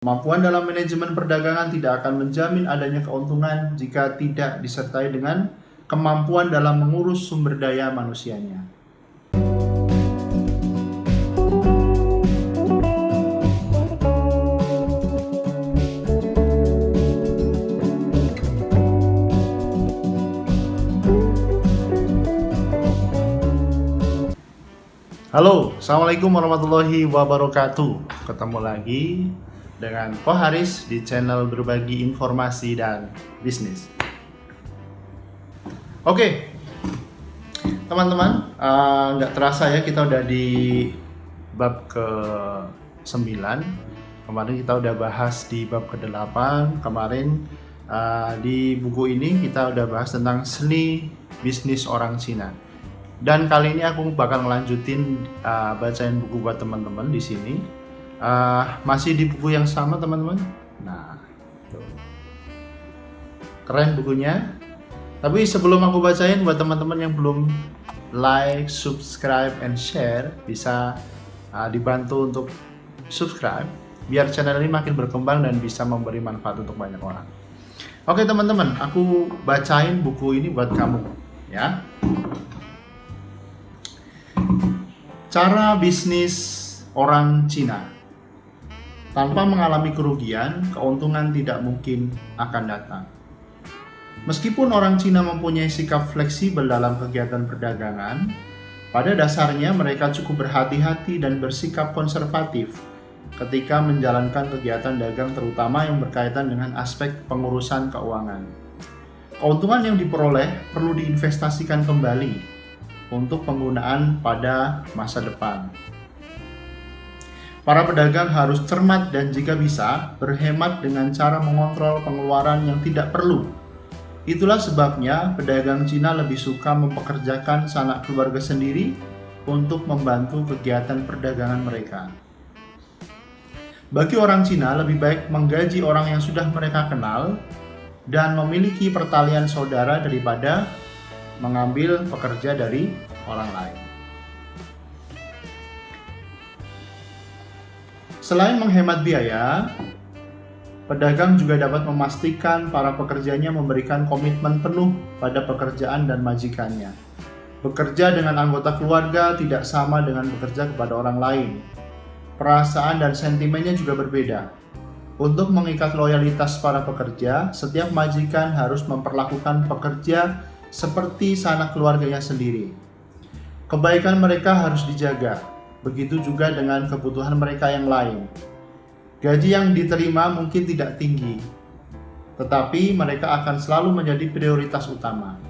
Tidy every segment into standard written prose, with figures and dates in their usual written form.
Kemampuan dalam manajemen perdagangan tidak akan menjamin adanya keuntungan jika tidak disertai dengan kemampuan dalam mengurus sumber daya manusianya. Halo, Assalamualaikum warahmatullahi wabarakatuh. Ketemu lagi dengan Ko Haris di channel berbagi informasi dan bisnis. Oke, teman-teman, nggak terasa ya kita udah di bab ke-9. Kemarin kita udah bahas di bab ke-8. Kemarin di buku ini kita udah bahas tentang seni bisnis orang Cina. Dan kali ini aku bakal ngelanjutin bacain buku buat teman-teman di sini. Masih di buku yang sama teman-teman. Nah, tuh. Keren bukunya. Tapi sebelum aku bacain, buat teman-teman yang belum like, subscribe, and share, bisa dibantu untuk subscribe biar channel ini makin berkembang dan bisa memberi manfaat untuk banyak orang. Oke teman-teman, aku bacain buku ini buat kamu ya. Cara bisnis orang Cina. Tanpa mengalami kerugian, keuntungan tidak mungkin akan datang. Meskipun orang Cina mempunyai sikap fleksibel dalam kegiatan perdagangan, pada dasarnya mereka cukup berhati-hati dan bersikap konservatif ketika menjalankan kegiatan dagang, terutama yang berkaitan dengan aspek pengurusan keuangan. Keuntungan yang diperoleh perlu diinvestasikan kembali untuk penggunaan pada masa depan. Para pedagang harus cermat dan jika bisa berhemat dengan cara mengontrol pengeluaran yang tidak perlu. Itulah sebabnya pedagang Cina lebih suka mempekerjakan sanak keluarga sendiri untuk membantu kegiatan perdagangan mereka. Bagi orang Cina lebih baik menggaji orang yang sudah mereka kenal dan memiliki pertalian saudara daripada mengambil pekerja dari orang lain. Selain menghemat biaya, pedagang juga dapat memastikan para pekerjanya memberikan komitmen penuh pada pekerjaan dan majikannya. Bekerja dengan anggota keluarga tidak sama dengan bekerja kepada orang lain. Perasaan dan sentimennya juga berbeda. Untuk mengikat loyalitas para pekerja, setiap majikan harus memperlakukan pekerja seperti sanak keluarganya sendiri. Kebaikan mereka harus dijaga, begitu juga dengan kebutuhan mereka yang lain. Gaji yang diterima mungkin tidak tinggi, tetapi mereka akan selalu menjadi prioritas utama.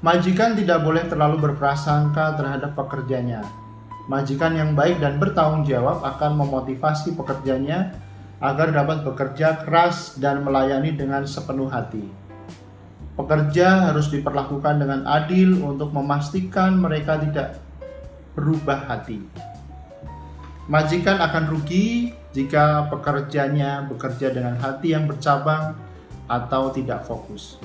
Majikan tidak boleh terlalu berprasangka terhadap pekerjanya. Majikan yang baik dan bertanggung jawab akan memotivasi pekerjanya agar dapat bekerja keras dan melayani dengan sepenuh hati. Pekerja harus diperlakukan dengan adil untuk memastikan mereka tidak berubah hati. Majikan akan rugi jika pekerjanya bekerja dengan hati yang bercabang atau tidak fokus.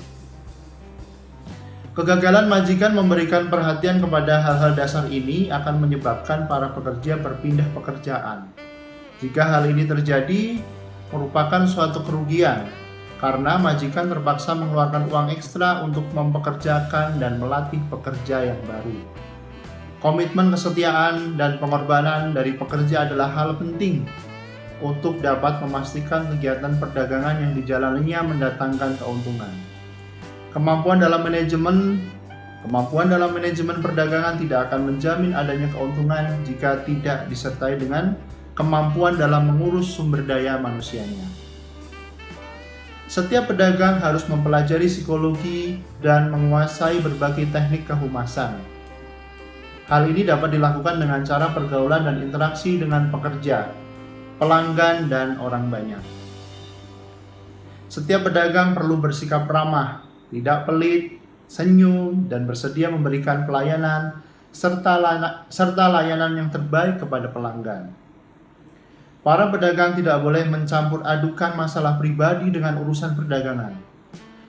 Kegagalan majikan memberikan perhatian kepada hal-hal dasar ini akan menyebabkan para pekerja berpindah pekerjaan. Jika hal ini terjadi, merupakan suatu kerugian karena majikan terpaksa mengeluarkan uang ekstra untuk mempekerjakan dan melatih pekerja yang baru. Komitmen, kesetiaan, dan pengorbanan dari pekerja adalah hal penting untuk dapat memastikan kegiatan perdagangan yang dijalaninya mendatangkan keuntungan. Kemampuan dalam manajemen perdagangan tidak akan menjamin adanya keuntungan jika tidak disertai dengan kemampuan dalam mengurus sumber daya manusianya. Setiap pedagang harus mempelajari psikologi dan menguasai berbagai teknik kehumasan. Hal ini dapat dilakukan dengan cara pergaulan dan interaksi dengan pekerja, pelanggan, dan orang banyak. Setiap pedagang perlu bersikap ramah, tidak pelit, senyum, dan bersedia memberikan pelayanan serta layanan yang terbaik kepada pelanggan. Para pedagang tidak boleh mencampur adukan masalah pribadi dengan urusan perdagangan.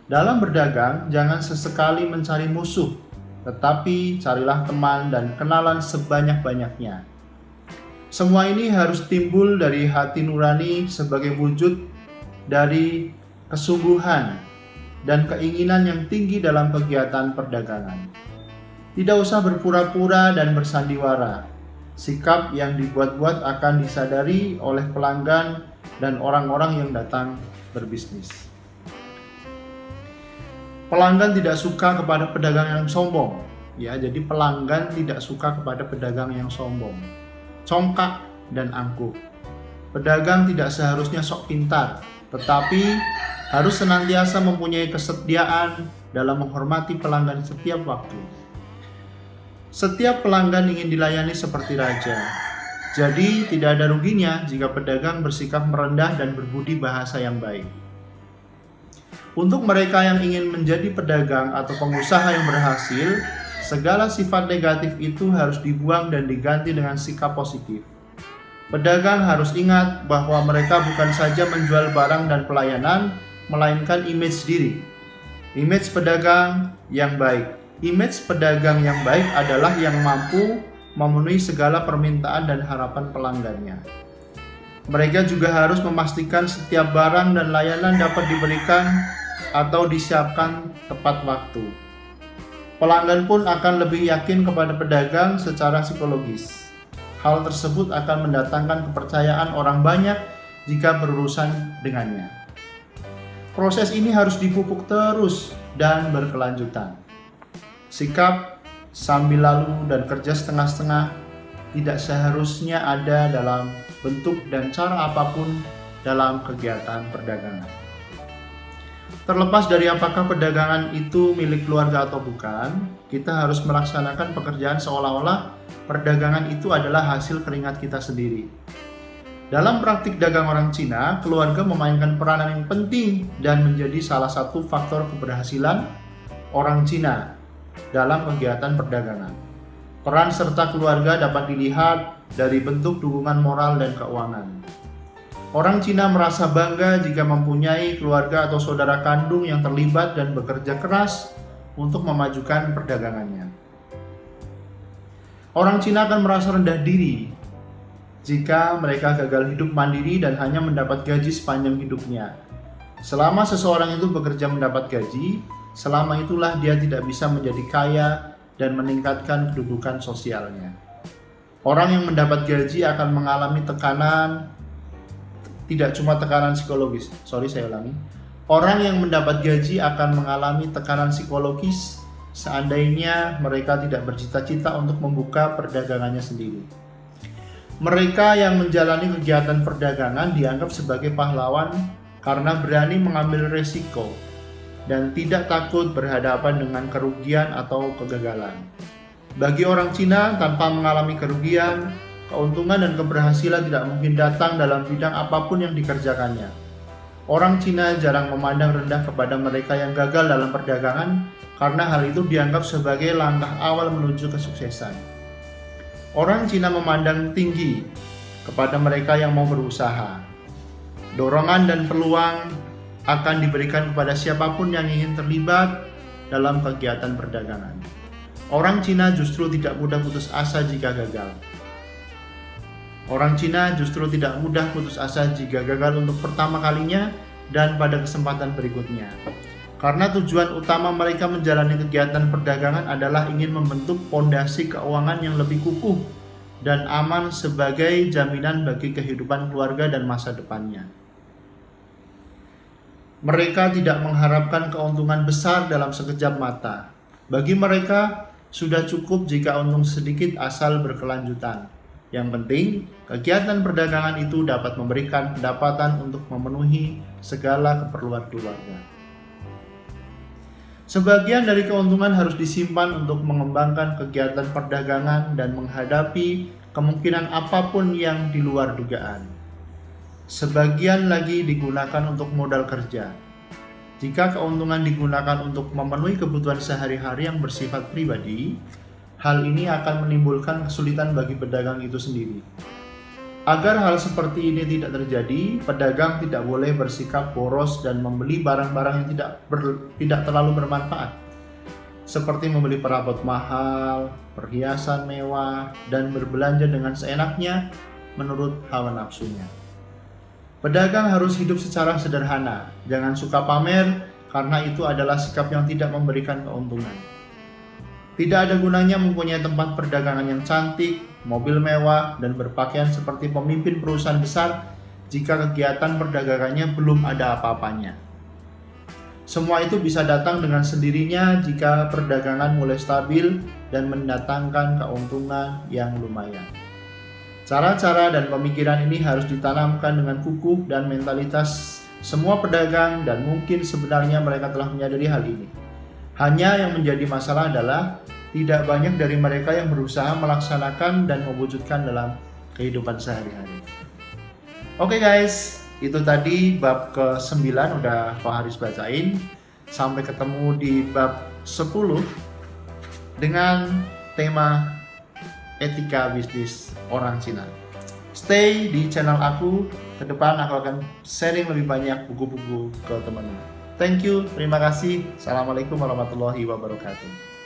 Dalam berdagang, jangan sesekali mencari musuh, tetapi carilah teman dan kenalan sebanyak-banyaknya. Semua ini harus timbul dari hati nurani sebagai wujud dari kesungguhan dan keinginan yang tinggi dalam kegiatan perdagangan. Tidak usah berpura-pura dan bersandiwara. Sikap yang dibuat-buat akan disadari oleh pelanggan dan orang-orang yang datang berbisnis. Pelanggan tidak suka kepada pedagang yang sombong. Ya, jadi pelanggan tidak suka kepada pedagang yang sombong, congkak dan angkuh. Pedagang tidak seharusnya sok pintar, tetapi harus senantiasa mempunyai kesetiaan dalam menghormati pelanggan setiap waktu. Setiap pelanggan ingin dilayani seperti raja. Jadi tidak ada ruginya jika pedagang bersikap merendah dan berbudi bahasa yang baik. Untuk mereka yang ingin menjadi pedagang atau pengusaha yang berhasil, segala sifat negatif itu harus dibuang dan diganti dengan sikap positif. Pedagang harus ingat bahwa mereka bukan saja menjual barang dan pelayanan, melainkan image diri. Image pedagang yang baik. Image pedagang yang baik adalah yang mampu memenuhi segala permintaan dan harapan pelanggannya. Mereka juga harus memastikan setiap barang dan layanan dapat diberikan atau disiapkan tepat waktu. Pelanggan pun akan lebih yakin kepada pedagang secara psikologis. Hal tersebut akan mendatangkan kepercayaan orang banyak jika berurusan dengannya. Proses ini harus dipupuk terus dan berkelanjutan. Sikap sambil lalu dan kerja setengah-setengah tidak seharusnya ada dalam bentuk dan cara apapun dalam kegiatan perdagangan. Terlepas dari apakah perdagangan itu milik keluarga atau bukan, kita harus melaksanakan pekerjaan seolah-olah perdagangan itu adalah hasil keringat kita sendiri. Dalam praktik dagang orang Cina, keluarga memainkan peranan yang penting dan menjadi salah satu faktor keberhasilan orang Cina dalam kegiatan perdagangan. Peran serta keluarga dapat dilihat dari bentuk dukungan moral dan keuangan. Orang Cina merasa bangga jika mempunyai keluarga atau saudara kandung yang terlibat dan bekerja keras untuk memajukan perdagangannya. Orang Cina akan merasa rendah diri jika mereka gagal hidup mandiri dan hanya mendapat gaji sepanjang hidupnya. Selama seseorang itu bekerja mendapat gaji, selama itulah dia tidak bisa menjadi kaya dan meningkatkan kedudukan sosialnya. Orang yang mendapat gaji akan mengalami tekanan, tidak cuma tekanan psikologis. Orang yang mendapat gaji akan mengalami tekanan psikologis seandainya mereka tidak bercita-cita untuk membuka perdagangannya sendiri. Mereka yang menjalani kegiatan perdagangan dianggap sebagai pahlawan karena berani mengambil resiko dan tidak takut berhadapan dengan kerugian atau kegagalan. Bagi orang Cina, tanpa mengalami kerugian, keuntungan dan keberhasilan tidak mungkin datang dalam bidang apapun yang dikerjakannya. Orang Cina jarang memandang rendah kepada mereka yang gagal dalam perdagangan karena hal itu dianggap sebagai langkah awal menuju kesuksesan. Orang Cina memandang tinggi kepada mereka yang mau berusaha. Dorongan dan peluang akan diberikan kepada siapapun yang ingin terlibat dalam kegiatan perdagangan. Orang Cina justru tidak mudah putus asa jika gagal. Orang Cina justru tidak mudah putus asa jika gagal untuk pertama kalinya dan pada kesempatan berikutnya. Karena tujuan utama mereka menjalani kegiatan perdagangan adalah ingin membentuk fondasi keuangan yang lebih kukuh dan aman sebagai jaminan bagi kehidupan keluarga dan masa depannya. Mereka tidak mengharapkan keuntungan besar dalam sekejap mata. Bagi mereka, sudah cukup jika untung sedikit asal berkelanjutan. Yang penting, kegiatan perdagangan itu dapat memberikan pendapatan untuk memenuhi segala keperluan keluarga. Sebagian dari keuntungan harus disimpan untuk mengembangkan kegiatan perdagangan dan menghadapi kemungkinan apapun yang di luar dugaan. Sebagian lagi digunakan untuk modal kerja. Jika keuntungan digunakan untuk memenuhi kebutuhan sehari-hari yang bersifat pribadi, hal ini akan menimbulkan kesulitan bagi pedagang itu sendiri. Agar hal seperti ini tidak terjadi, pedagang tidak boleh bersikap boros dan membeli barang-barang yang tidak terlalu bermanfaat, seperti membeli perabot mahal, perhiasan mewah, dan berbelanja dengan seenaknya menurut hawa nafsunya. Pedagang harus hidup secara sederhana, jangan suka pamer karena itu adalah sikap yang tidak memberikan keuntungan. Tidak ada gunanya mempunyai tempat perdagangan yang cantik, mobil mewah, dan berpakaian seperti pemimpin perusahaan besar jika kegiatan perdagangannya belum ada apa-apanya. Semua itu bisa datang dengan sendirinya jika perdagangan mulai stabil dan mendatangkan keuntungan yang lumayan. Cara-cara dan pemikiran ini harus ditanamkan dengan kukuh dan mentalitas semua pedagang, dan mungkin sebenarnya mereka telah menyadari hal ini. Hanya yang menjadi masalah adalah tidak banyak dari mereka yang berusaha melaksanakan dan mewujudkan dalam kehidupan sehari-hari. Oke guys, itu tadi bab ke-9 udah Pak Haris bacain. Sampai ketemu di bab 10 dengan tema etika bisnis orang Cina. Stay di channel aku, ke depan aku akan sharing lebih banyak buku-buku ke teman-teman. Thank you, terima kasih. Assalamualaikum warahmatullahi wabarakatuh.